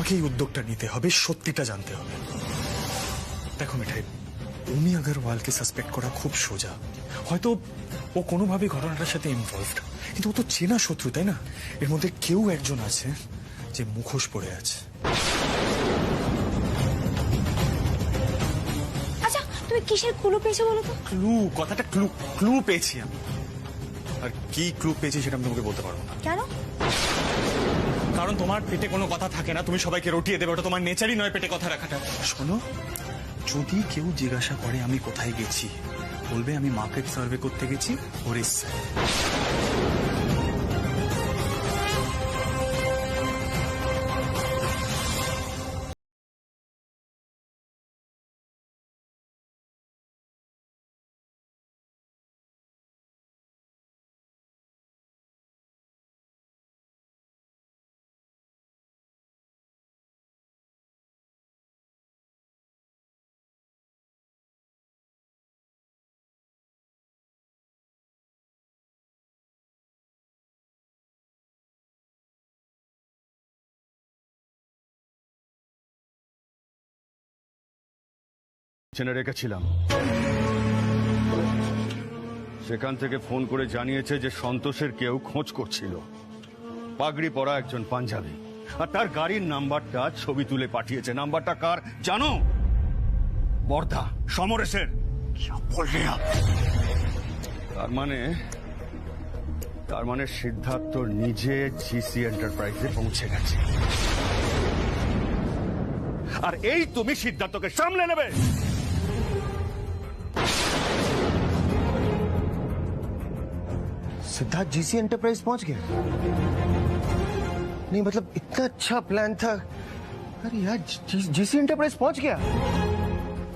তোমাকে এই উদ্যোগটা নিতে হবে, সত্যিটা জানতে হবে। দেখো মিঠাই, উমি আগরওয়ালকে সাসপেক্ট করা খুব সোজা। হয়তো ও কোনোভাবে ঘটনাটার সাথে ইনভলভড, কিন্তু ও তো চেনা শত্রু, তাই না? এর মধ্যে কেউ একজন আছে যে মুখোশ পড়ে আছে। আচ্ছা, তুমি কিসের ক্লু পেয়েছো বলো তো? ক্লু, কথাটা ক্লু, ক্লু পেয়েছি আমি। আর কি ক্লু পেয়েছি সেটা আমি তোমাকে বলতে পারবো না। কেন? কারণ তোমার পেটে কোনো কথা থাকে না, তুমি সবাইকে রটিয়ে দেবে, ওটা তোমার নেচারই নয় পেটে কথা রাখাটা। শোনো, যদি কেউ জিজ্ঞাসা করে আমি কোথায় গেছি, বলবে আমি মার্কেট সার্ভে করতে গেছি ওড়িশায়। জেনে রেখেছিলাম। সেখান থেকে ফোন করে জানিয়েছে যে সন্তোষের কেউ খোঁজ করছিল, পাগড়ি পরা একজন পাঞ্জাবি, আর তার গাড়ির নাম্বারটা ছবি তুলে পাঠিয়েছে। নাম্বারটা কার জানো? বর্ধা, সমরেশের। তার মানে সিদ্ধার্থ নিজে জিসি এন্টারপ্রাইজে পৌঁছে গেছে, আর এই তুমি সিদ্ধার্থকে সামলে নেবে। सिद्धार्थ जीसी एंटरप्राइज पहुंच गया? नहीं मतलब इतना अच्छा प्लान था। अरे यार जीसी एंटरप्राइज पहुंच गया?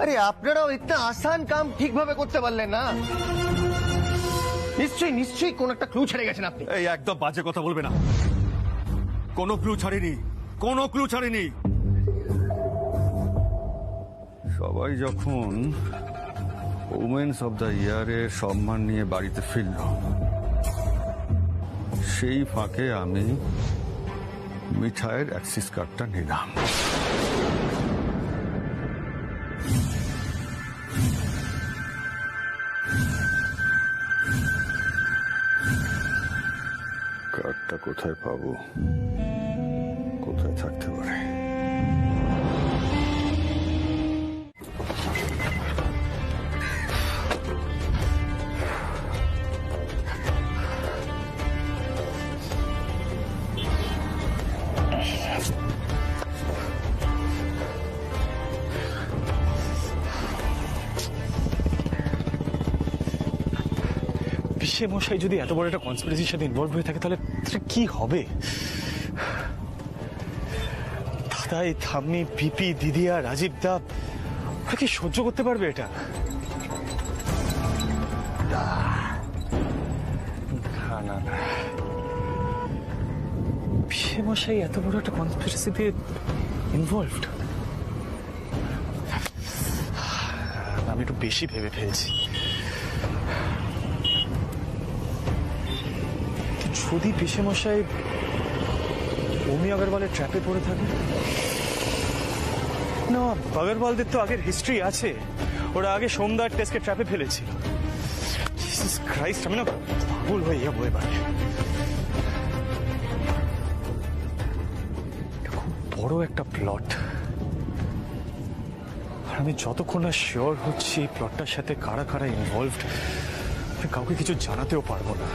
अरे আপনারাও इतना आसान काम ঠিক ভাবে করতে পারলেন না? নিশ্চয়ই কোন একটা ক্লু ছেড়ে গেছেন আপনি। এই একদম বাজে কথা বলবে না। কোনো ক্লু ছাড়িনি। সবাই যখন ওমেন্স অব দ্য ইয়ারের সম্মান নিয়ে বাড়িতে ফিরল, সেই ফাঁকে আমি মিঠাইয়ের অ্যাক্সিস কার্ডটা নিলাম। কার্ডটা কোথায় পাবো, কোথায় থাকতে পারে? সে মশাই যদি এত বড় একটা কনস্পিরেসির সাথে ইনভলভ হয়ে থাকে, তাহলে কি হবে? দাদাই, থাম্মি, পিপি, দিদিয়া, রাজীব দা, ওরা কি সহ্য করতে পারবে এটা? না, সে মশাই এত বড় একটা কনস্পিরেসিতে ইনভলভড। আমি একটু বেশি ভেবে ফেলছি। যদি পিসে মশাই উমি আগরওয়ালের ট্র্যাপে পড়ে থাকে? না, আগরওয়ালদের তো আগের হিস্ট্রি আছে, ওরা আগে সোমদার টেস্টকে ট্র্যাপে ফেলেছিল। জিসাস ক্রাইস্ট, আমি না পাগল হয়ে যাবো এবারে। খুব বড় একটা প্লট, আর আমি যতক্ষণ না শিওর হচ্ছি এই প্লটটার সাথে কারা কারা ইনভলভড, কাউকে কিছু জানাতেও পারবো না।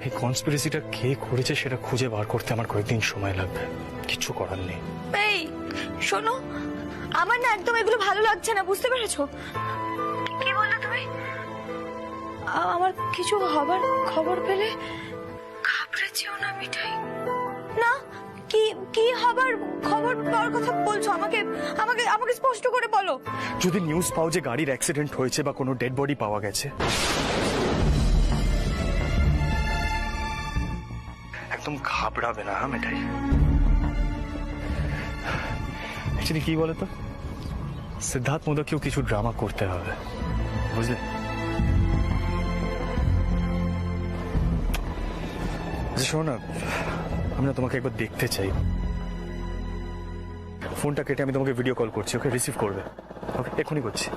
এই কনস্পিরেসিটা কে করেছে সেটা খুঁজে বার করতে আমার কয়েকদিন সময় লাগবে, কিছু করার নেই। এই শোনো, আমার না একদম এগুলো ভালো লাগছে না, বুঝতে পেরেছো? কি বললে তুমি? আমার কিছু হবার খবর পেলে ঘাবড়ে যেও না মিঠাই। না, কি হবার খবর পাওয়ার কথা বলছো? আমাকে স্পষ্ট করে বলো। যদি নিউজ পাও যে গাড়ির অ্যাক্সিডেন্ট হয়েছে বা কোনো ডেড বডি পাওয়া গেছে, একদম ঘাবড়াবে না। হ্যাঁ মিঠাই, অ্যাকচুয়ালি কি বলে তো, সিদ্ধার্থ মোদককেও কিছু ড্রামা করতে হবে, বুঝলে? শোনো না, আমি না তোমাকে একবার দেখতে চাই। ফোনটা কেটে আমি তোমাকে ভিডিও কল করছি, ওকে রিসিভ করবে। ওকে, এখনই করছি।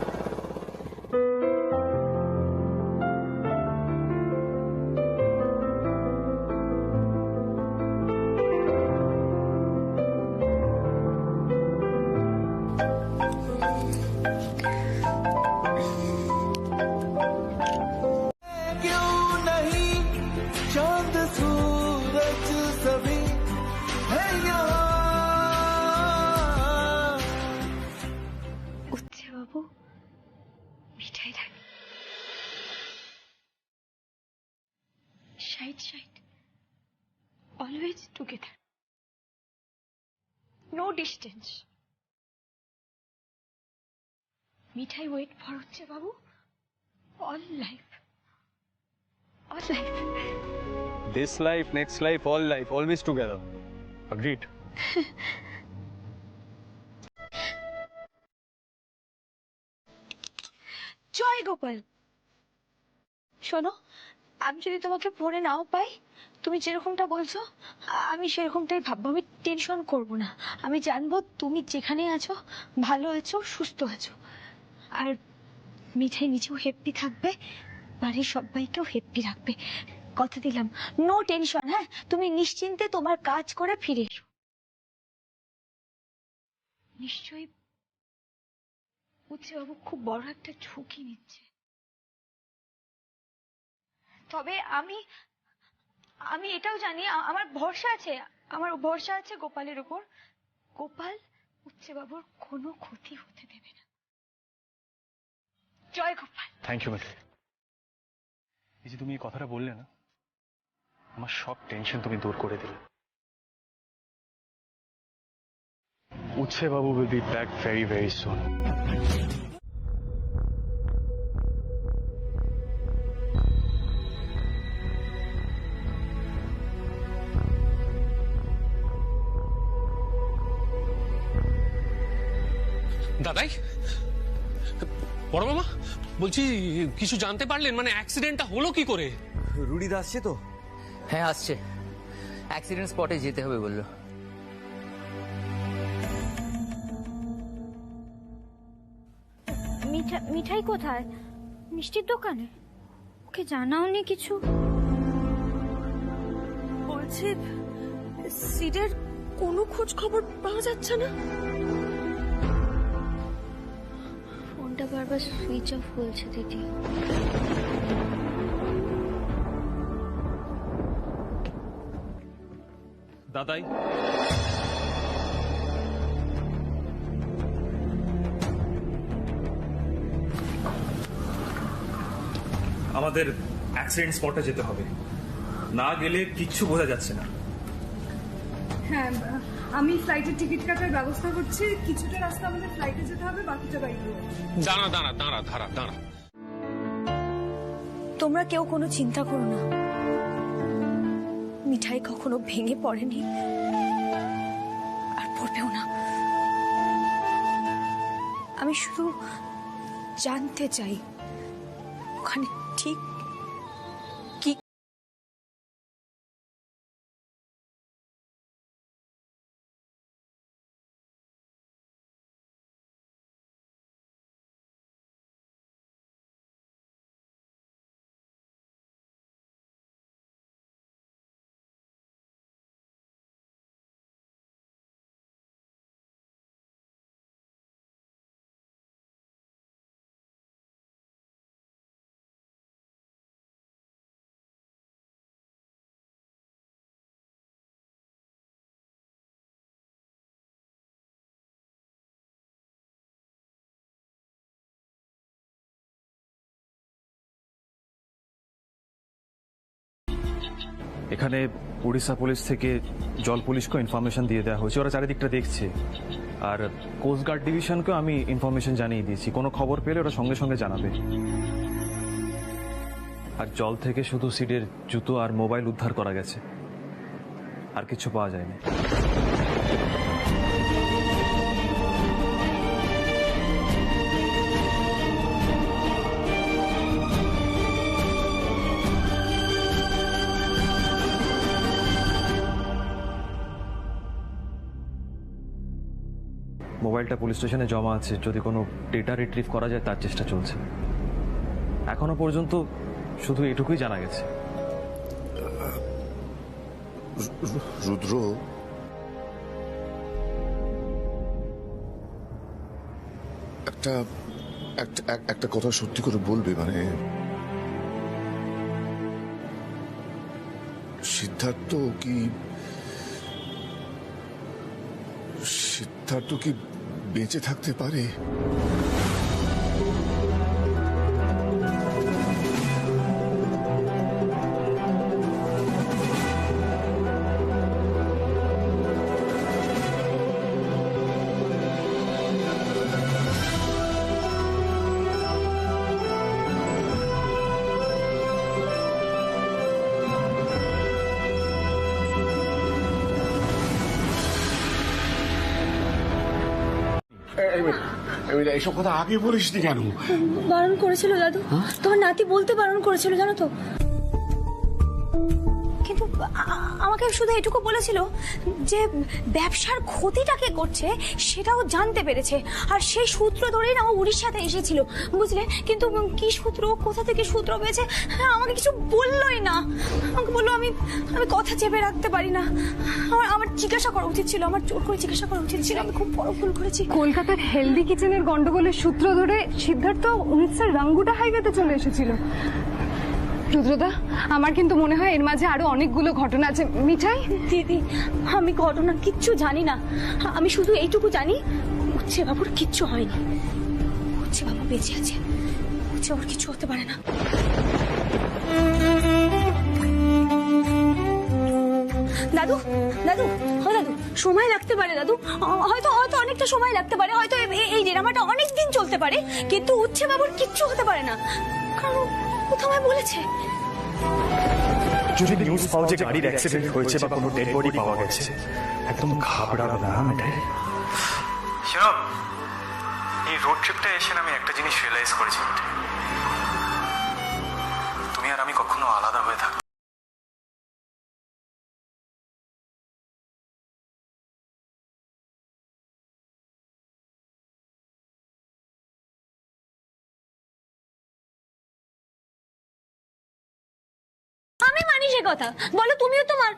क्यों नहीं चांद सूरज सभी है यहाँ। Uchche Babu, Mithai Rani, side side, always together, no distance. Mithai wait for Uchche Babu all life, all life. This life, next life, all life, always together. Agreed. জয় গোপাল। শোনো, আমি যদি তোমাকে ফোনে নাও পাই, তুমি যেরকমটা বলছো আমি সেরকমটাই ভাববো। আমি টেনশন করব না, আমি জানবো তুমি যেখানে আছো ভালো আছো, সুস্থ আছো। আর মিঠাই নিজেও হ্যাপি থাকবে, বাড়ির সবাইকেও হ্যাপি রাখবে, কথা দিলাম। No tension. হ্যাঁ, তুমি নিশ্চিন্তে তোমার কাজ করে ফিরে এসো। নিশ্চয়ই উচ্চবাবু খুব বড় একটা ঝুঁকি নিচ্ছে, তবে আমি আমি এটাও জানি আমার ভরসা আছে, আমার ভরসা আছে গোপালের উপর। গোপাল উচ্চবাবুর কোনো ক্ষতি হতে দেবে না। জয় গোপাল। থ্যাংক ইউ মিঠাই। এই যে তুমি এই কথাটা বললে না, আমার সব টেনশন তুমি দূর করে দিলে। উচ্ছে বাবু will be back very very soon. দাদাই, বড় মামা বলছি, কিছু জানতে পারলেন? মানে অ্যাক্সিডেন্টটা হলো কি করে? রুডিদা আসছে তো? হ্যাঁ আসছে, অ্যাক্সিডেন্ট স্পটে যেতে হবে বললো। মিঠাই কোথায়? মিষ্টির দোকানে? ওকে জানাওনি কিছু? বলছি সিডের কোনো খোঁজ খবর পাওয়া যাচ্ছে না। ফোনটা বারবার সুইচ অফ বলছে দিদি। দাদাই, আমাদের অ্যাক্সিডেন্ট স্পটে যেতে হবে, না গেলে কিচ্ছু বোঝা যাচ্ছে না। হ্যাঁ, আমি ফ্লাইটের টিকিট কাটার ব্যবস্থা করছি। কিছুটা রাস্তা আমাদের ফ্লাইটে যেতে হবে, বাকিটা বাইরে। দাঁড়া দাঁড়া দাঁড়া দাঁড়া দাঁড়া। তোমরা কেউ কোনো চিন্তা করো না, মিঠাই কখনো ভেঙে পড়েনি আর পড়বেও না। আমি শুধু জানতে চাই ওখানে ঠিক কি। এখানে উড়িষ্যা পুলিশ থেকে জল পুলিশকেও ইনফরমেশন দিয়ে দেওয়া হয়েছে, ওরা চারিদিকটা দেখছে। আর কোস্ট গার্ড ডিভিশনকেও আমি ইনফরমেশন জানিয়ে দিয়েছি, কোনো খবর পেলে ওরা সঙ্গে সঙ্গে জানাবে। আর জল থেকে শুধু সিডের জুতো আর মোবাইল উদ্ধার করা গেছে, আর কিছু পাওয়া যায়নি। মোবাইলটা পুলিশ স্টেশনে জমা আছে, যদি কোনো ডেটা রিট্রিভ করা যায় তার চেষ্টা চলছে। এখনো পর্যন্ত শুধু এটুকুই জানা গেছে। রুদ্র, একটা কথা সত্যি করে বলবি, মানে সিদ্ধার্থ কি বেঁচে থাকতে পারে? এইসব কথা আগে বলিসনি কেন? বারণ করেছিল দাদু, তোমার নাতি বলতে বারণ করেছিল জানো তো। কিন্তু আমাকে শুধু এটুকু বলেছিল যে ব্যবসার ক্ষতিটা কে করছে সেটাও জানতে পেরেছে, আর সেই সূত্র ধরেই না ও উড়িষ্যাতে এসেছিল, বুঝলে। কিন্তু কি সূত্র, কোথা থেকে সূত্র পেয়েছে আমাকে কিছু বললোই না। আমাকে বললো আমি কথা চেপে রাখতে পারি না। আমার জিজ্ঞাসা করা উচিত ছিল, আমার জোর করে জিজ্ঞাসা করা উচিত ছিল। আমি খুব বড় ভুল করেছি। কলকাতার হেলদি কিচেনের গন্ডগোলের সূত্র ধরে সিদ্ধার্থ উড়িষ্যার রাঙ্গুটা হাইওয়েতে চলে এসেছিল। রুদ্রদা, আমার কিন্তু মনে হয় এর মাঝে আরো অনেকগুলো ঘটনা আছে। মিঠাই দিদি, আমি ঘটনা কিচ্ছু জানি না। আমি শুধু এইটুকু জানি উচ্ছে বাবুর কিচ্ছু হয়নি, উচ্ছে বাবু বেঁচে আছে, উচ্ছে বাবুর কিছু হতে পারে না। দাদু দাদু হয় দাদু, সময় লাগতে পারে দাদু, হয়তো অনেকটা সময় লাগতে পারে, হয়তো এই ড্রামাটা অনেক দিন চলতে পারে, কিন্তু উচ্ছে বাবুর কিচ্ছু হতে পারে না, কারণ ও তোমায় বলেছে। যদি নিউজ পাও যে গাড়ির অ্যাক্সিডেন্ট হয়েছে বা কোনো ডেড বডি পাওয়া গেছে, একদম ঘাবড়াবে না মিঠাই। শোনো, এই রোড ট্রিপটা এসে আমি একটা জিনিস রিয়েলাইজ করেছি, তুমি আর আমি কখনো আলাদা হয়ে থাকবো। আমি মানি সে কথা, বলো তুমিও তোমার।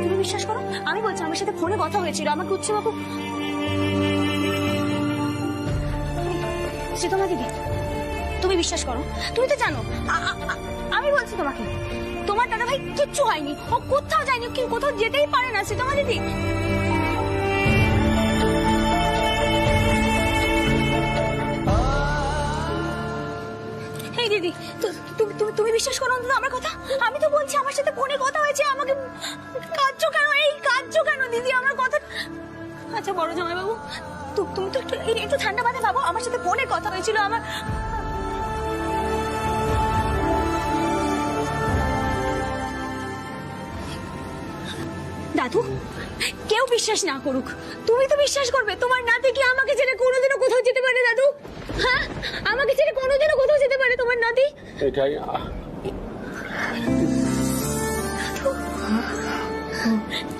তুমি বিশ্বাস করো, আমি বলছি আমার সাথে ফোনে কথা হয়েছিল, আমাকে উচ্ছে বাবু। সে তোমার দিদি, তুমি বিশ্বাস করো, তুমি তো জানো। আমি বলছি তোমাকে, তোমার দাদা ভাই কিচ্ছু হয়নি, ও কোথাও যায়নি, কোথাও যেতেই পারে না। সে তোমার দিদি। দিদি, তুমি বিশ্বাস করো অন্তত আমার কথা। আমি তো বলছি আমার সাথে ফোনে কথা হয়েছে, আমাকে কাঁদছো কেন? কাঁদছো কেন দিদি আমার কথা? আচ্ছা বড় জামাই বাবু, তুমি তো একটু ঠান্ডা মাথায় ভাবো, আমার সাথে ফোনে কথা হয়েছিল আমার। দাদু, কেউ বিশ্বাস না করুক, তুমি তো বিশ্বাস করবে। তোমার নাতি কি আমাকে ছেড়ে কোনোদিনও কোথাও যেতে পারে দাদু? হ্যাঁ, আমাকে ছেড়ে কোনোদিনও কোথাও যেতে পারে তোমার নাতি? এটাই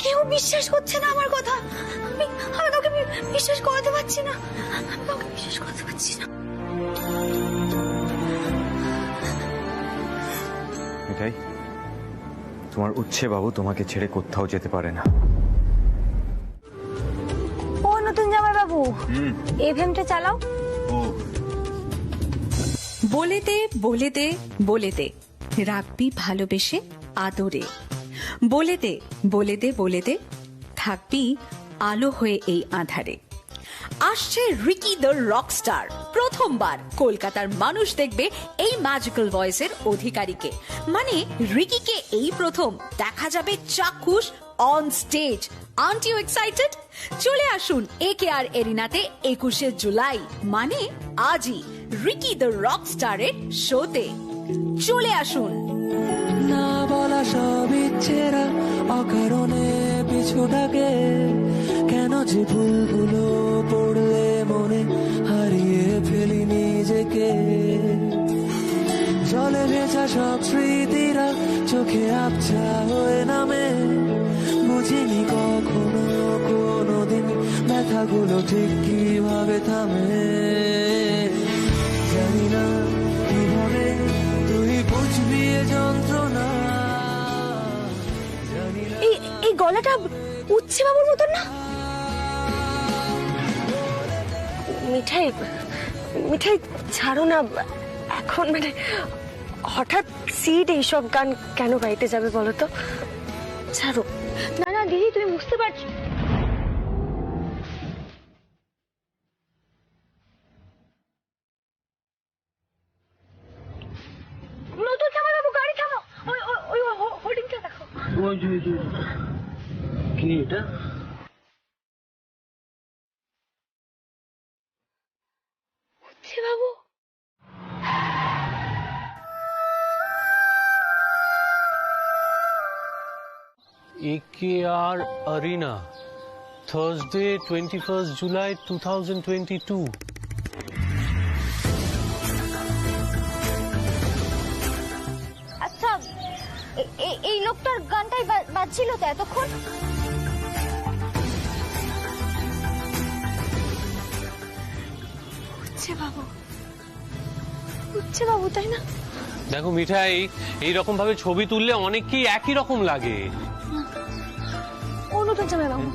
কেউ বিশ্বাস করছে না আমার কথা। আমি কাউকে বিশ্বাস করতে পারছি না, কাউকে বিশ্বাস করতে পারছি না। মিঠাই, তোমার উচ্ছে বাবু তোমাকে ছেড়ে কোথাও যেতে পারে না। ও নতুন জামাই বাবু, এফএমটা চালাও। বলেতে বলেতে বলেতে রাখবি ভালোবেসে আদরে, বলেতে বলেতে বলেতে থাকবি আলো হয়ে এই আঁধারে। আসছে রিকি দ্য রকস্টার, প্রথমবার কলকাতার মানুষ দেখবে এই ম্যাজিক্যাল ভয়েসের অধিকারীকে। মানে রিকিকে এই প্রথম দেখা যাবে চাক্ষুষ on stage. Aren't you excited? চলে আসুন AKR এরিনাতে 21শে জুলাই, মানে আজই রিকি দ্য রকস্টারের শোতে। চলে আসুন। না বলা সব ইচ্ছেরা অকারণে পিছু ডাকে, কেন যে ভুলগুলো পড়লে মনে হারিয়ে ফেলি নিজেকে। জলে ভেজা সব স্মৃতিরা চোখে আবছা হয়ে নামে বুঝিনি কখনো কোনোদিন ব্যথাগুলো ঠিক কিভাবে থামে জানি না কিভাবে তুই বুঝবি এ যন্ত্রণা এই গলাটা উচ্ছে বাবুর মতন না? মিঠাই মিঠাই ছাড়ো না এখন, মানে হঠাৎ সিড এইসব গান কেন গাইতে যাবে বলো তো? ছাড়ো না। না দিদি, তুমি বুঝতে পারছো? নতুন জামাইবাবু, গাড়ি থামাও। ওই হোর্ডিংটা দেখো। কি এটা? উচ্ছে বাবু। AKR Arena, Thursday, 21st July 2022. আচ্ছা, এই লোকটার গানটাই বাজছিল তো এতক্ষণ? উচ্ছে বাবু তাই না? দেখো মিঠাই, এইরকম ভাবে ছবি তুললে অনেককেই একই রকম লাগে। ও নতুন জামাইবাবু,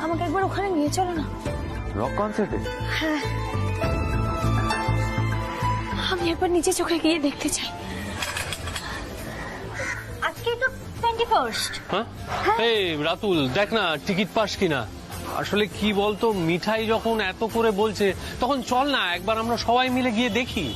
আমাকে একবার ওখানে নিয়ে চলো না। রক কনসার্টে? হ্যাঁ, আমি একবার নিজে চোখে গিয়ে দেখতে চাই। আজকে তো 21st। হ্যাঁ, এই রাতুল, দেখ না টিকিট পাস কিনা। আসলে কি বলতো, মিঠাই যখন এত করে বলছে তখন চল না একবার আমরা সবাই মিলে গিয়ে দেখি।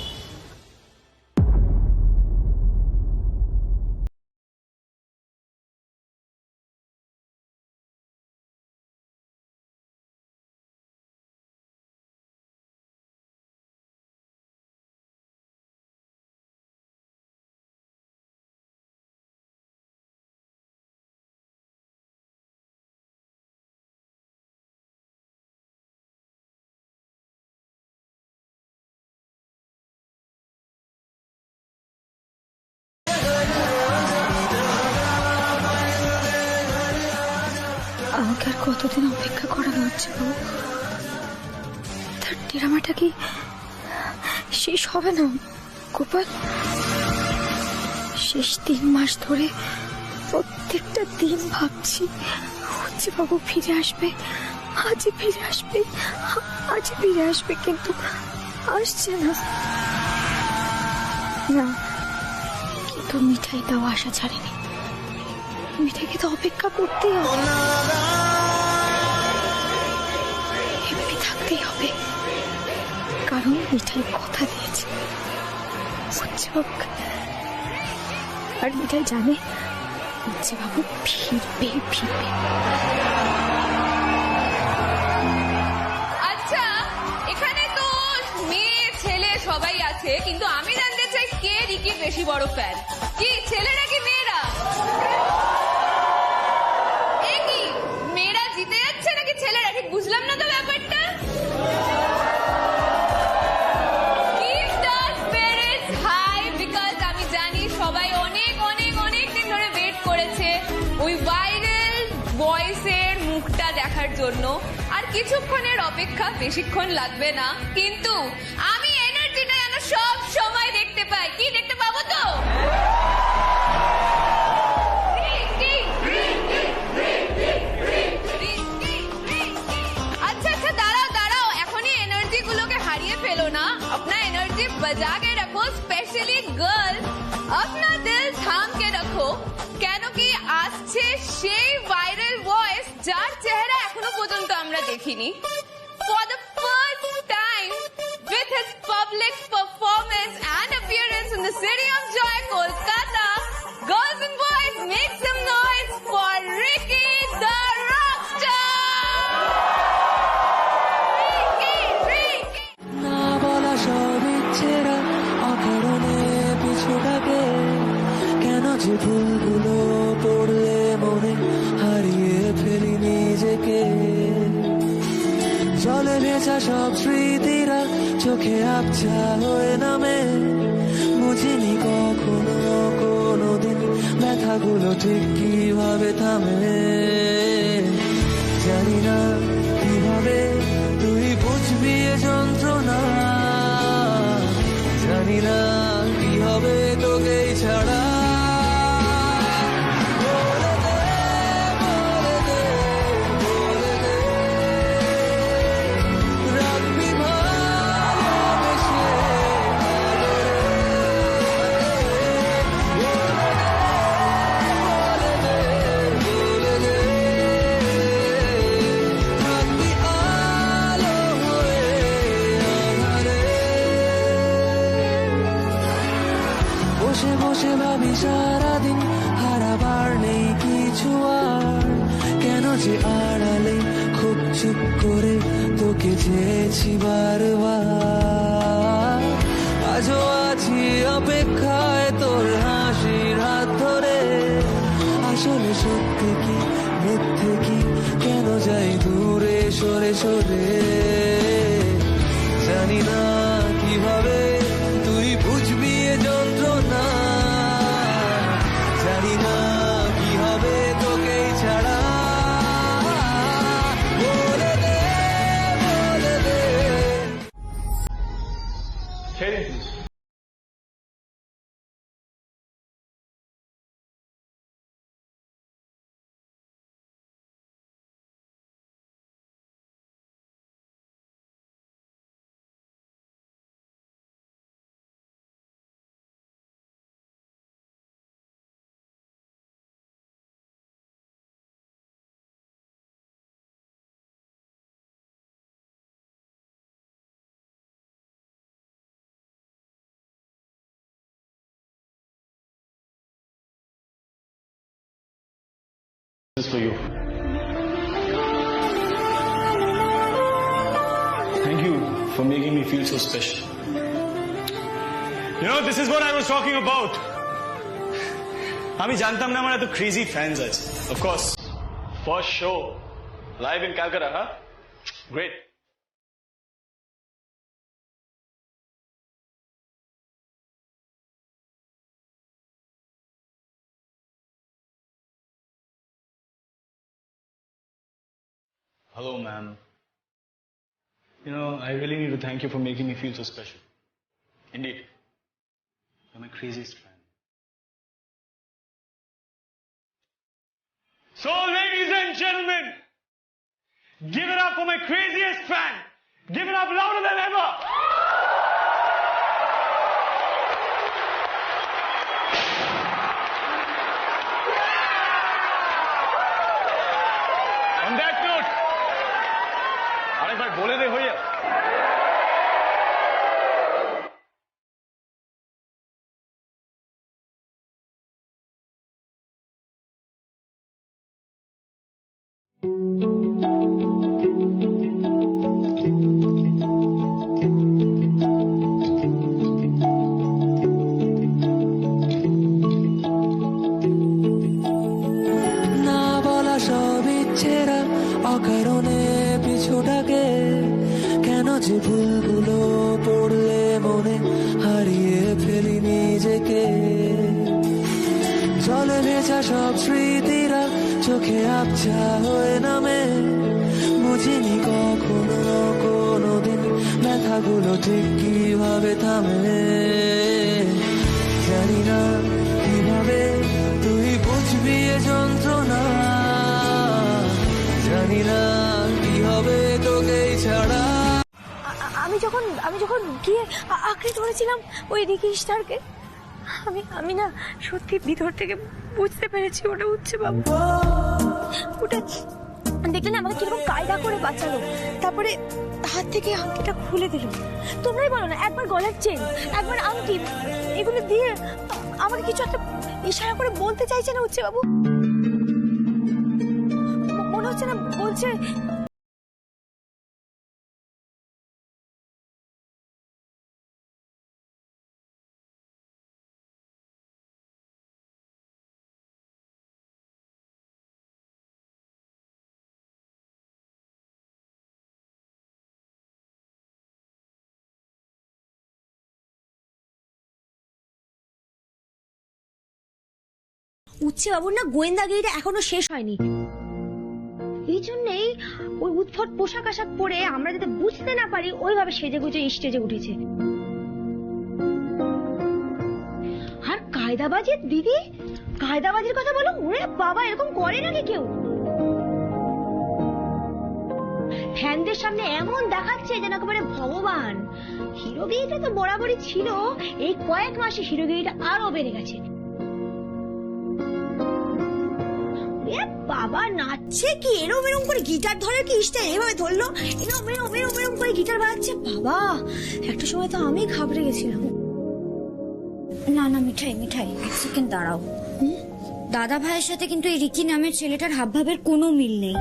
আমাকে আর কতদিন অপেক্ষা করানো হচ্ছে বাবু? তার ড্রামাটা কি শেষ হবে না গোপাল? শেষ 3 মাস ধরে প্রত্যেকটা দিন ভাবছি হচ্ছে বাবু ফিরে আসবে, আজই ফিরে আসবে, আজই ফিরে আসবে, কিন্তু আসছে না। না, কিন্তু মিঠাই তাও আশা ছাড়েনি। মিঠাইকে তো অপেক্ষা করতেই হবে, এমনি থাকতেই হবে, কারণ মিঠাই কথা দিয়েছে উচ্ছে বাবুকে। আর মিঠাই জানে উচ্ছে বাবু ফিরবে। আচ্ছা, এখানে তো মেয়ে ছেলে সবাই আছে, কিন্তু আমি জানতে চাই কে রিকির বেশি বড় ফ্যান? কি ছেলে নাকি মেয়েরা? কি মেয়েরা জিতে যাচ্ছে নাকি ছেলেরা? ঠিক বুঝলাম না তো ব্যাপারটা। আমি জানি সবাই অনেক অনেক অনেক দিন ধরে ওয়েট করেছে ওই ভাইরাল ভয়েসের মুখটা দেখার জন্য। আর কিছুক্ষণের অপেক্ষা, বেশিক্ষণ লাগবে না, কিন্তু আমি এনার্জিটা যেন সব সময় দেখতে পাই। কি দেখতে পাবো তো? अच्छा दाड़ाओ एखोनी एनार्जी गुलोके हारिए फेलो ना, अपना एनार्जी बजा के रखो, स्पेशली गर्ल अपना दिल थाम के रखो, केनो कि आसछे सेई वायरल वॉइस जार चेहरा एखोनो पर्यन्त आमरा देखिनी। For the first time with his public performance and appearance in the city of Joy, Kolkata, girls and boys, make some noise for Ricky the Rockstar! না বলা সব ইচ্ছেরা অকারণে পিছু ডাকে কেন যে ভুলগুলো পড়লে মনে হারিয়ে ফেলি নিজেকে জলে ভেজা সব স্মৃতিরা চোখে আবছা হয়ে নামে বুঝিনি কখনো কোনোদিন ব্যথাগুলো ঠিক কিভাবে থামে। জানি না কিভাবে তুই বুঝবি এ যন্ত্রণা, জানি না কি হবে তোকে ছাড়া। বলে দে, বলে দে, বলে দে, রাখবি ভালোবেসে আদরে। বলে দে, বলে দে, রাখবি আলো হয়ে আঁধারে। বসে বসে ভাবি সারাদিন হারাবার নেই কিছু আর, কেন যে আড়ালে খুব চুপ করে তোকে চেয়েছি বারবার। আজও আছি অপেক্ষায় তোর হাসির হাত ধরে, আসলে সত্যি কি মিথ্যে কি কেন যাই দূরে সরে সরে। জানি না কিভাবে তুই বুঝবি এ যন্ত্রণা, জানি না কি হবে তোকে ছাড়া। বলে দে, বলে দে। This is for you. Thank you for making me feel so special. You know, this is what I was talking about. আমি জানতাম না আমার এত ক্রেজি ফ্যান্স আছে। Of course, first show live in Calcutta, huh? Great. Hello, ma'am. You know, I really need to thank you for making me feel so special. Indeed. You're my craziest fan. So, ladies and gentlemen, give it up for my craziest fan. Give it up louder than ever. On that note, আরেকবার বলে দে হইয়া। না বলা সব ইচ্ছেরা অকারণে পিছুটাকে, কেন যে ভুলগুলো পড়লে মনে হারিয়ে ফেলি নিজেকে। জলে ভেজা সব স্মৃতিরা চোখে আবছা হয়ে নামে, বুঝিনি কখনো কোনোদিন ব্যথাগুলো ঠিক কিভাবে থামে। জানি না কিভাবে তুই বুঝবি এ যন্ত্রণা, জানি না কি হবে তোকে ছাড়া। আমি যখন গিয়ে আঁকড়ে ধরেছিলাম ওই রিকি স্টারকে, আমি না সত্যি ভিতর থেকে বুঝতে পেরেছি ওটা উঠছে বাবু। ওটা দেখলে না আমাকে কিরকম কায়দা করে বাঁচালো, তারপরে হাত থেকে আংটিটা খুলে দিল। তোমরাই বলো না, একবার গলার চেন, একবার আংটি, এগুলো দিয়ে আমাকে কিছু একটা ইশারা করে বলতে চাইছে না উঠছে বাবু। মনে হচ্ছে না বলছে উচ্ছে বাবুর না গোয়েন্দাগিরিটা এখনো শেষ হয়নি, এই জন্যই ওই উৎফট পোশাক আশাক পরে আমরা যাতে বুঝতে না পারি ওইভাবে সেজে গুজে স্টেজে উঠেছে। আর কায়দাবাজির দিদি, কায়দাবাজির কথা বলো, ওরে বাবা এরকম করে নাকি কেউ? ফ্যানদের সামনে এমন দেখাচ্ছে যেন একেবারে ভগবান। হিরোগিরিটা তো বরাবরই ছিল, এই কয়েক মাসে হিরোগিরিটা আরো বেড়ে গেছে। বাবা নাচছে কি, এরম এরম করে গিটার ধরে কি স্টাইল এভাবে ধরলো, এরম এরম এরম এরম করে গিটার বাজাচ্ছে। বাবা একটা সময় তো আমি ঘাবড়ে গেছিলাম। না না মিঠাই মিঠাই, এক সেকেন্ড দাঁড়াও। দাদা ভাইয়ের সাথে কিন্তু এই রিকি নামের ছেলেটার হাবভাবের কোনো মিল নেই।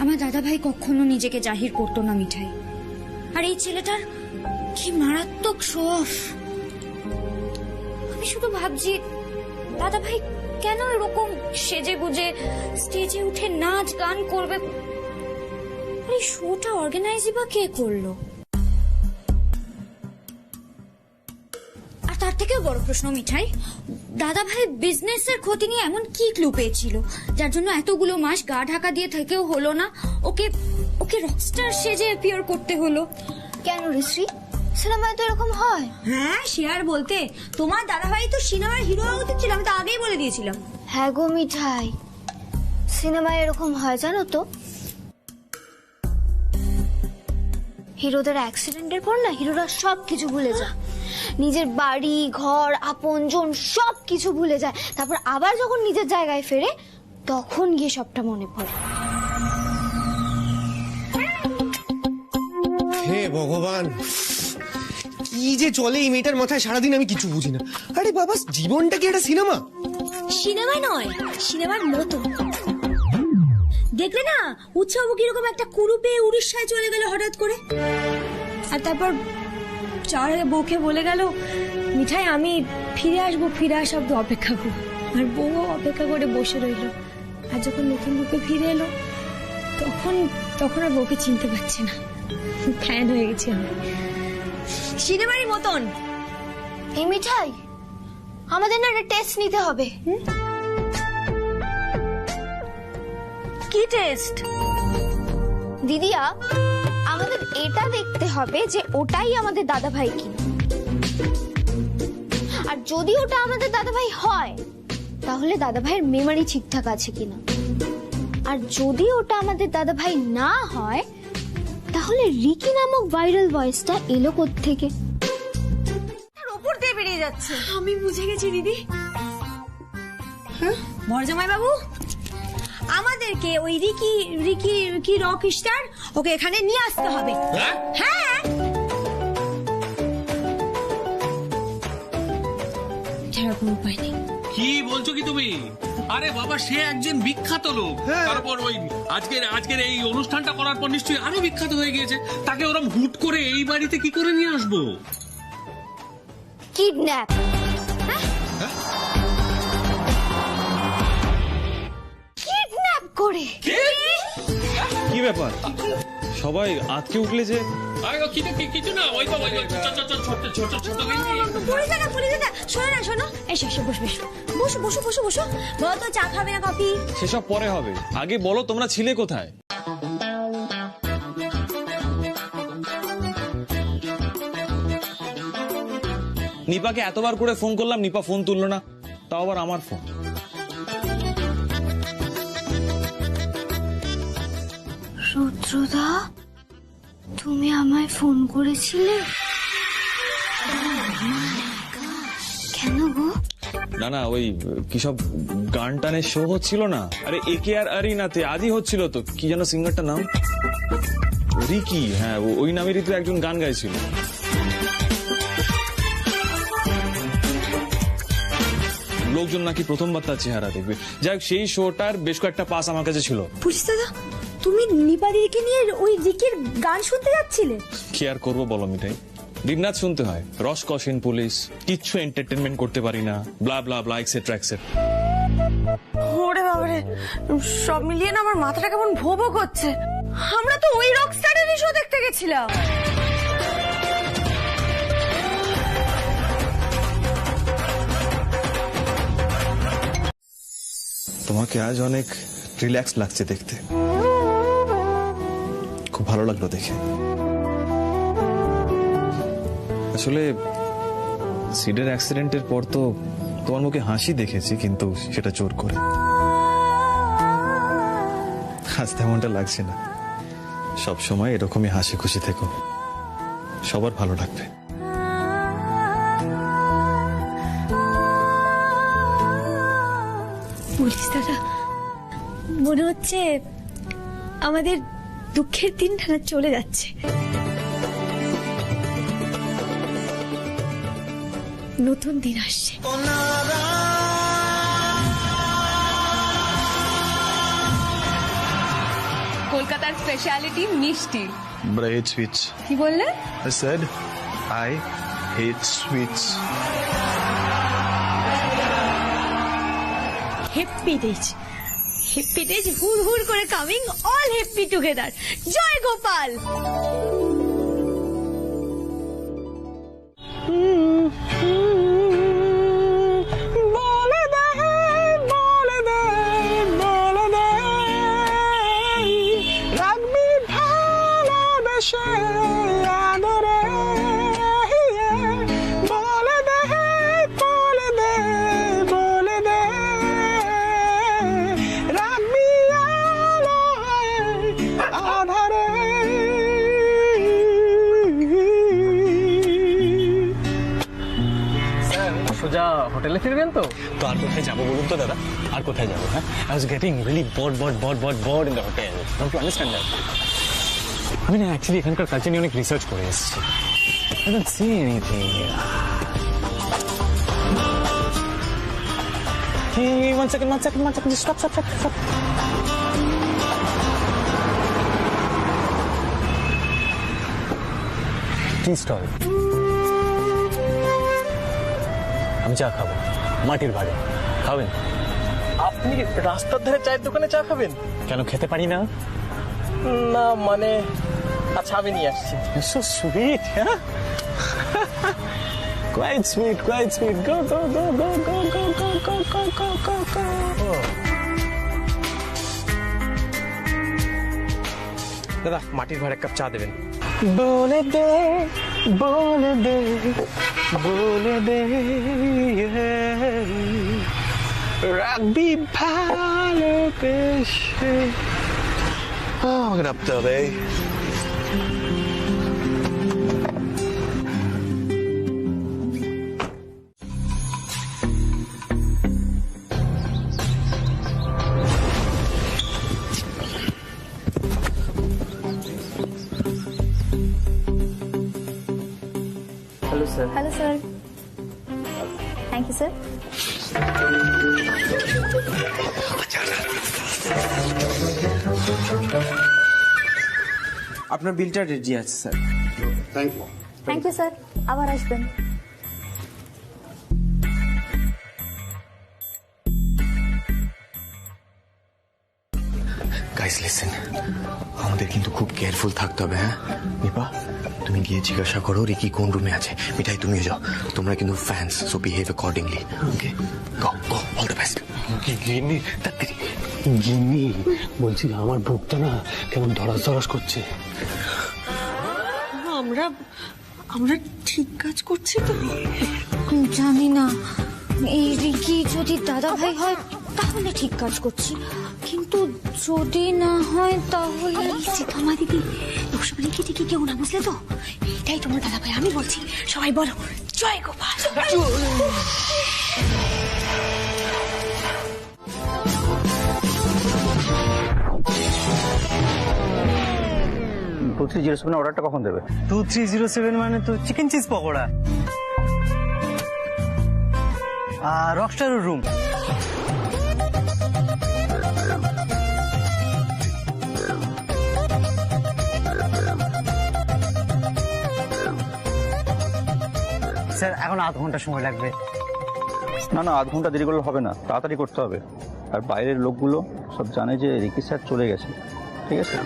আমার দাদা ভাই কখনো নিজেকে জাহির করতো না মিঠাই। আর এই ছেলেটার কি মারাত্মক শখ। আমি শুধু ভাবছি দাদা ভাই কেন এরকম সেজে গুজে স্টেজে উঠে নাচ গান করবে। এই শোটা অর্গানাইজই বা কে করলো? আর তার থেকেও বড় প্রশ্ন মিঠাই, দাদা ভাই বিজনেসের ক্ষতি নিয়ে এমন কি ক্লু পেয়েছিল যার জন্য এতগুলো মাস গা ঢাকা দিয়ে থেকেও হলো না ওকে ওকে রকস্টার সেজে অ্যাপিয়ার করতে হলো? কেন ঋষি, সিনেমায় তো এরকম হয়। হ্যাঁ সে আর বলতে, তোমার দাদা ভাই তো সিনেমার হিরো হওয়া উচিত ছিল, আমি তো আগেই বলে দিয়েছিলাম। হ্যাঁ গো মিঠাই, সিনেমায় এরকম হয় জানো তো। হিরোদের অ্যাক্সিডেন্টের পর না হিরোরা সবকিছু ভুলে যায়, নিজের বাড়ি ঘর আপনজন সবকিছু ভুলে যায়। তারপর আবার যখন নিজের জায়গায় ফেরে তখন গিয়ে সবটা মনে পড়ে। হে ভগবান, কি যে চলে এই মেয়েটার মাথায় সারাদিন আমি কিছু বুঝি না। আরে বাবা, জীবনটা কি একটা সিনেমা? সিনেমা নয়, সিনেমার মতো। দেখলে না উৎসব কিরকম একটা কুরু পেয়ে উড়িষ্যায় চলে গেল হঠাৎ করে, আর তারপর যাওয়ার আগে বউকে বলে গেল মিঠাই আমি ফিরে আসবো, ফিরে আসা অব্দি অপেক্ষা করবো। আর বউ অপেক্ষা করে বসে রইল। আর যখন নতুন রূপে ফিরে এলো তখন আর বউকে চিনতে পারছে না, ফ্যান হয়ে গেছি আমি। সিনেমারই মতন। এই মিঠাই, আমাদের না একটা টেস্ট নিতে হবে। কি টেস্ট? দিদিয়া, আমাদের এটা দেখতে হবে যে ওটাই আমাদের দাদা ভাই কি, আর যদি ওটা আমাদের দাদা ভাই হয় তাহলে দাদা ভাইয়ের মেমরি ঠিকঠাক আছে কিনা, আর যদি ওটা আমাদের দাদা ভাই না হয় তাহলে রিকি নামক ভাইরাল ভয়েসটা এলো কোত্থেকে? তার উপর দিয়ে বেরিয়ে যাচ্ছে। আমি বুঝে গেছি দিদি। বরজামাই বাবু, আমাদেরকে ওই Ricky Ricky Ricky Rockstar ওকে এখানে নিয়ে আসতে হবে। হ্যাঁ ছাড়া কোনো উপায় নেই। কি বলছো কি তুমি? আরে বাবা, সে একজন বিখ্যাত লোক, তারপর ওই আজকের এই অনুষ্ঠানটা করার পর নিশ্চয়ই আরো বিখ্যাত হয়ে গিয়েছে। তাকে ওরম হুট করে এই বাড়িতে কি করে নিয়ে আসবো? কিডন্যাপ। কিডন্যাপ করে? কি ব্যাপার, সবাই আটকে উঠলে যে? কিছু না, ওই তো ছোট শোনো না, শোনো, এসো এসো, বসো বসো বসো বসো বসো। বলো তো চা খাবে না কফি? সেসব পরে হবে, আগে বলো তোমরা ছিলে কোথায়? নিপাকে এতবার করে ফোন করলাম, নিপা ফোন তুললো না, তাও আবার আমার ফোন। রুদ্রদা, তুমি আমায় ফোন করেছিলে? কেন গো? না না, ওই কি সব গান টানের শো হচ্ছিল না? আরে একে আর আরিনাতে আজই হচ্ছিল তো, কি যেন সিঙ্গারটার নাম? রিকি, হ্যাঁ ওই নামেরই তো একজন গান গাইছিল। লোকজন নাকি প্রথমবার তার চেহারা দেখবে। যাই হোক, সেই শোটার বেশ কয়েকটা পাস আমার কাছে ছিল। পুলিশ দাদা, তুমি নিপা দিদিকে নিয়ে ওই রিকির গান শুনতে যাচ্ছিলে? কি আর করবো বলো মিঠাই, দিনরাত শুনতে হয়। রসকসিন পুলিশ, কিচ্ছু এন্টারটেনমেন্ট করতে পারি না, ব্লা ব্লা ব্লা এক্সেট্রা এক্সেট্রা। ওরে বাবারে, সব মিলিয়ে না আমার মাথাটা কেমন ভো ভো করছে। আমরা তো ওই রকস্টারেরই শো দেখতে গেছিলাম। তোমাকে আজ অনেক রিল্যাক্স লাগছে দেখতে, খুব ভালো লাগলো দেখে। আসলে সিডের অ্যাক্সিডেন্টের পর তো তোমার মুখে হাসি দেখেছি, কিন্তু সেটা জোর করে। আজ তেমনটা লাগছে না। সব সময় এরকমই হাসি খুশি থেকো, সবার ভালো লাগবে। পুলিশ দাদা, মনে হচ্ছে আমাদের দুঃখের দিনটা না চলে যাচ্ছে। নতুন দিন আসছে। কলকাতার স্পেশালিটি মিষ্টি। But I hate sweets. কি বললে? I said I hate sweets. Happy days, happy days, হুর হুর করে কামিং, অল হ্যাপি টুগেদার। জয় গোপাল। সোজা হোটেলে ফিরবেন তো? তো আর কোথায় যাবো বলুন তো দাদা, আর কোথায় যাবো? হ্যাঁ, I was getting really bored in the hotel. Don't you understand that? আমি না অ্যাকচুয়ালি এখানকার কালচার নিয়ে অনেক রিসার্চ করে এসেছি। I don't see anything here. Hey, one second, just stop. Tea stall. আমি চা খাবো মাটির ভাড়ে, খাবেন? আপনি রাস্তার ধারে চায়ের দোকানে চা খাবেন? কেন খেতে পারি না? না মানে, আচ্ছা আমি নিয়ে আসছি। So sweet, হ্যাঁ? Quite sweet. Go. দাদা, মাটির ভাড়ে এক কাপ চা দেবেন। বলে দে রাখবি ভালোবেসে। আমাকে নামতে হবে। Hello, sir. Thank you, sir. আপনার বিলটা রেডি আছে স্যার। Thank you, sir. আবার আসবেন। গাইস লিসেন, আমাদের কিন্তু খুব কেয়ারফুল থাকতে হবে। হ্যাঁ নিপা, তুমি গিয়ে জিজ্ঞাসা করো রিকি কোন রুমে আছে। মিঠাই তুমিও যাও, তোমরা কিন্তু fans, so behave accordingly. Okay, go all the best. গিন্নি বলছি, আমার বুকটা না কেমন ধরাস করছে। আমরা ঠিক কাজ করছি তো? জানি না, এই রিকি যদি দাদা ভাই হয় তাহলে ঠিক কাজ করছি, কিন্তু যদি না হয় তাহলে সীতামা দিদি, লোকসভা রিকি টিকি কেউ না, বুঝলে তো? এটাই তোমার দাদা ভাই, আমি বলছি। সবাই বলো জয় গোপাল। 2307 অর্ডারটা কখন দেবে? 2307 মানে তো চিকেন চিজ পকোড়া আর রকস্টার রুম। স্যার এখন আধ ঘন্টা সময় লাগবে। না আধ ঘন্টা দেরি করলে হবে না, তাড়াতাড়ি করতে হবে। আর বাইরের লোকগুলো সব জানে যে রিকি স্যার চলে গেছে, ঠিক আছে?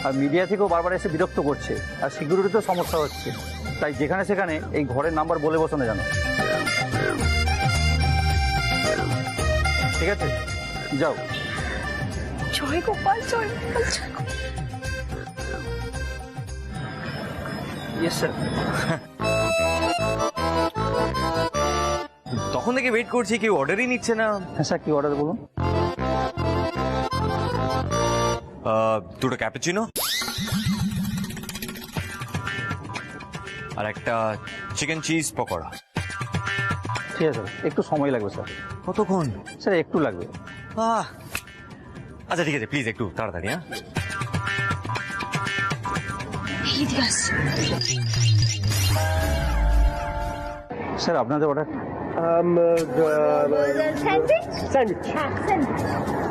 আর মিডিয়া থেকেও বারবার এসে বিরক্ত করছে, আর সিকিউরিটিতেও সমস্যা হচ্ছে। তাই যেখানে সেখানে এই ঘরের নাম্বার বলে বসানো জানো। ঠিক আছে, যাও। জয় গোপাল, জয় গোপাল, জয় গোপাল। Yes sir. তখন থেকে ওয়েট করছি, কেউ অর্ডারই নিচ্ছে না। হ্যাঁ স্যার, কি অর্ডার বলুন? দুটো ক্যাপুচিনো আর একটা চিকেন চিজ পকোড়া। ঠিক আছে স্যার, একটু সময় লাগবে স্যার। কতক্ষণ? স্যার একটু লাগবে। আচ্ছা ঠিক আছে, প্লিজ একটু তাড়াতাড়ি। হ্যাঁ, স্যার আপনাদের অর্ডার। স্যান্ডউইচ।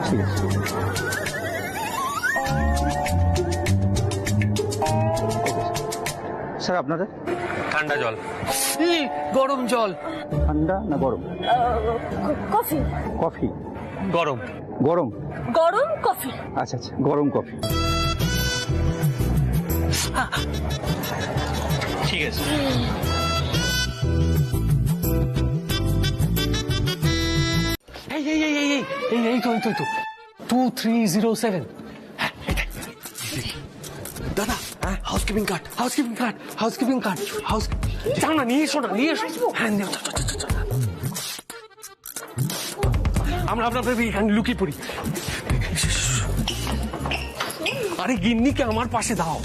ঠিক আছে। স্যার আপনাদের ঠান্ডা জল। গরম জল। ঠান্ডা না গরম? কফি। কফি গরম। গরম গরম কফি। আচ্ছা আচ্ছা, গরম কফি। ঠিক আছে। এই তো 2307। দাদা, housekeeping card, housekeeping card, housekeeping card, house. যাও না, নিয়ে এসো না, নিয়ে এসো। হ্যাঁ, আমরা আপনার এখানে লুকিয়ে পড়ি। আরে গিন্নিকে আমার পাশে দাও।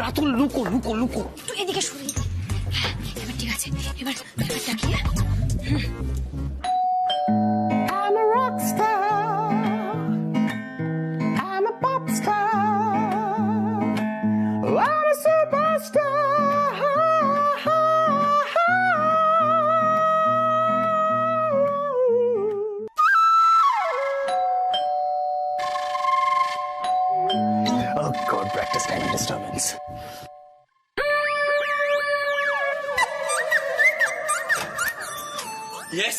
রাতুল লুকো লুকো লুকো। তুই এদিকে সরে। এবার ঠিক আছে, এবার ডাকিয়ে। I'm a rock star. I'm a pop star. I'm a superstar. Oh God, practice time and disturbance. Yes.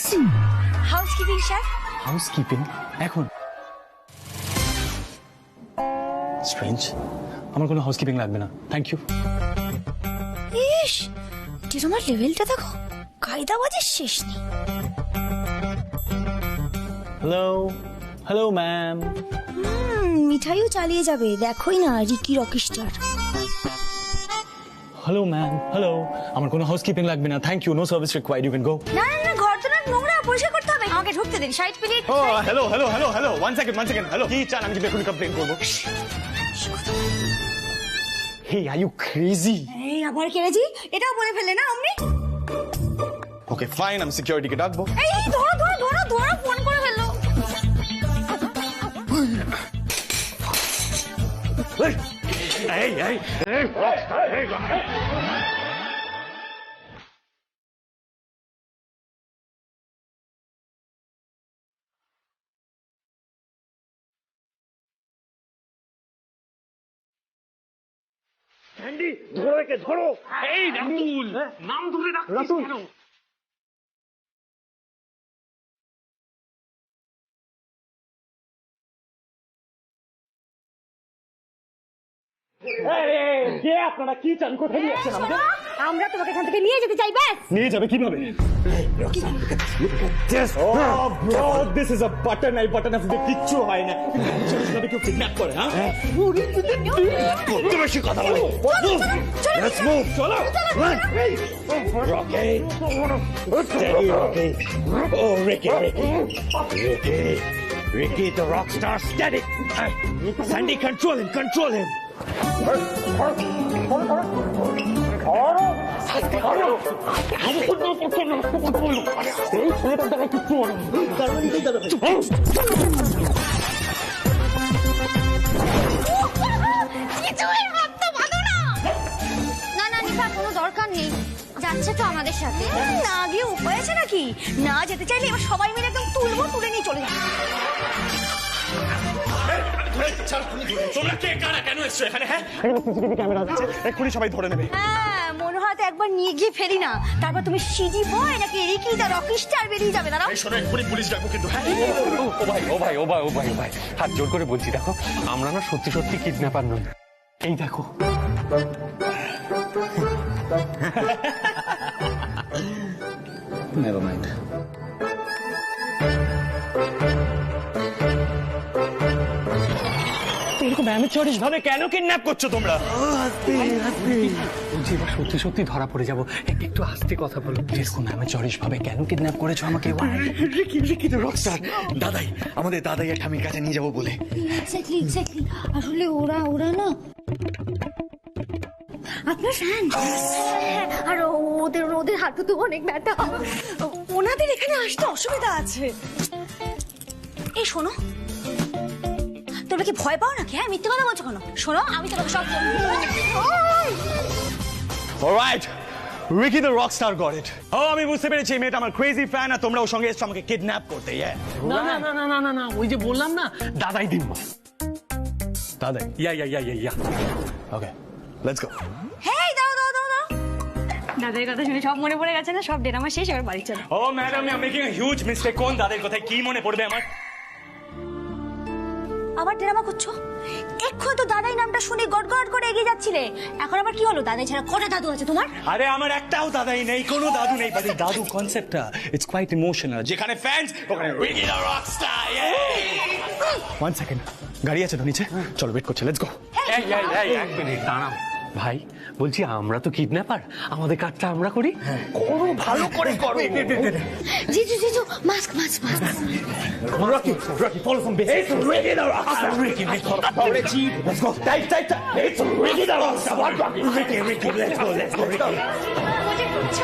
Housekeeping sir. Housekeeping এখন? স্ট্রেঞ্জ, আমার কোনো হাউসকিপিং লাগবে না, থ্যাংক ইউ। ইস, তোমার লেভেলটা দেখো, কায়দাবাজের শেষ নেই। Hello, hello ma'am. মিঠাইও চালিয়ে যাবে, দেখোই না Ricky Rockstar. Hello ma'am, hello. আমার কোনো হাউসকিপিং লাগবে না, thank you, no service required, you can go. না না, ঘর তো না, নোংরা পরিষ্কার করতে হবে। আমাকে ঢুকতে দিন, 60 মিনিট। ও hello hello hello hello, one second, hello. কি চান আমি যদি এখনই কমপ্লেন করবো? Hey, are you crazy? এই আবার কেড়েছি, এটাও বলে ফেলে না আপনি। ওকে ফাইন, আমি সিকিউরিটিকে ডাকবো। এই ধরো ধরো ধরো ধরো, ফোন করে ফেললো। এই এই এই স্যান্ডি, ধরো একে, ধরো। এই রাতুল, নাম ধরে রাখছিস কেন? কে আপনারা, কি চান, কোথায় নিয়ে যাচ্ছেন আমাদের? আমরা তোমাকে এখান থেকে নিয়ে যেতে চাই, ব্যাস। নিয়ে যাবে কিভাবে? Oh bro, this is a button. এই বাটন আপনি কিচ্ছু হয় না। কিভাবে কেউ কিডন্যাপ করে? হ্যাঁ, কত বেশি কথা বলে। Let's move. চলো, run. Rocky, steady Rocky. Oh Ricky, Ricky the rock star, steady. Sandy, control him, control him. না না নিশা, কোনো দরকার নেই, যাচ্ছে তো আমাদের সাথে। না গিয়ে উপায় আছে নাকি? না যেতে চাইলে এবার সবাই মিলে একদম তুলবো, তুলে নিয়ে চলে যাবো। তোমরা কে, কারা, কেন এসছো এখানে? হ্যাঁ, এখানে সিসিটিভি ক্যামেরা আছে, এক্ষুনি সবাই ধরে নেবে। হ্যাঁ, মনে হয় তো একবার নিয়ে গিয়ে ফেরি না, তারপর তুমি সিজি বয় নাকি রিকি দা রকিস্টার বেরিয়ে যাবে। দাঁড়াও, এই শোনো, এক্ষুনি পুলিশ ডাকবো কিন্তু। হ্যাঁ, ও ভাই, হাত জোর করে বলছি, দেখো আমরা না সত্যি সত্যি কিডন্যাপার নই। এই দেখো, নেভার মাইন্ড। এরকম অ্যামেচারিশ ভাবে কেন কিডন্যাপ করছো তোমরা? বলছি এবার সত্যি সত্যি ধরা পড়ে যাবো, একটু আস্তে কথা বলো। এরকম অ্যামেচারিশ ভাবে কেন কিডন্যাপ করেছো আমাকে? রিকি তো রকস্টার। দাদাই, আমাদের দাদাই আর ঠামির কাছে নিয়ে যাবো বলে। এক্স্যাক্টলি আসলে ওরা না আপনার ফ্যান, আর ওদের হাঁটু তো অনেক ব্যথা, ওনাদের এখানে আসতে অসুবিধা আছে। এই শোনো, তোমরা কি ভয় পাও নাকি? হ্যাঁ, মিথ্যে কথা বলছো কেন? শোনো, আমি তোমাকে সব alright, Ricky the Rockstar got it. ও আমি বুঝতে পেরেছি, এই মেয়েটা আমার ক্রেজি ফ্যান আর তোমরা ওর সঙ্গে এসছো আমাকে কিডন্যাপ করতে। না না না না না না, ওই যে বললাম না, দাদাই দিন। দাদাই? ইয়া। ওকে, লেটস গো। হেই, দাও। দাদার কথা শুনে সব মনে পড়ে গেছে না? সব ড্রামা শেষ, এবার বাড়ি চলো। ও madam, you are making a huge mistake. কোন দাদার কথায় কি মনে পড়বে আমার? আবার ড্রামা করছো? এক্ষুনি তো দাদাই নামটা শুনে গড়গড় করে এগিয়ে যাচ্ছিলে, এখন আবার কি হলো? দাদাই ছাড়া কটা দাদু আছে তোমার? আরে আমার একটাও দাদাই নেই, কোনো দাদু নেই। বাট এই দাদু কনসেপ্টটা ইটস কোয়াইট ইমোশনাল। যেখানে ফ্যান্স ওখানে Ricky the Rockstar. One second, গাড়ি আছে তো নিচে? চলো, ওয়েট করছে, লেটস গো। এক মিনিট দাঁড়াও ভাই, বলছি আমরা তো কিডন্যাপার, আমাদের কাজটা আমরা করি। করো, ভালো করে করো। জিজু mask. Rocky, follow from behind. It's Ricky the Rockstar. Ricky, let's go. Tight. It's Ricky the Rockstar. Ricky, let's go. মজা করছো?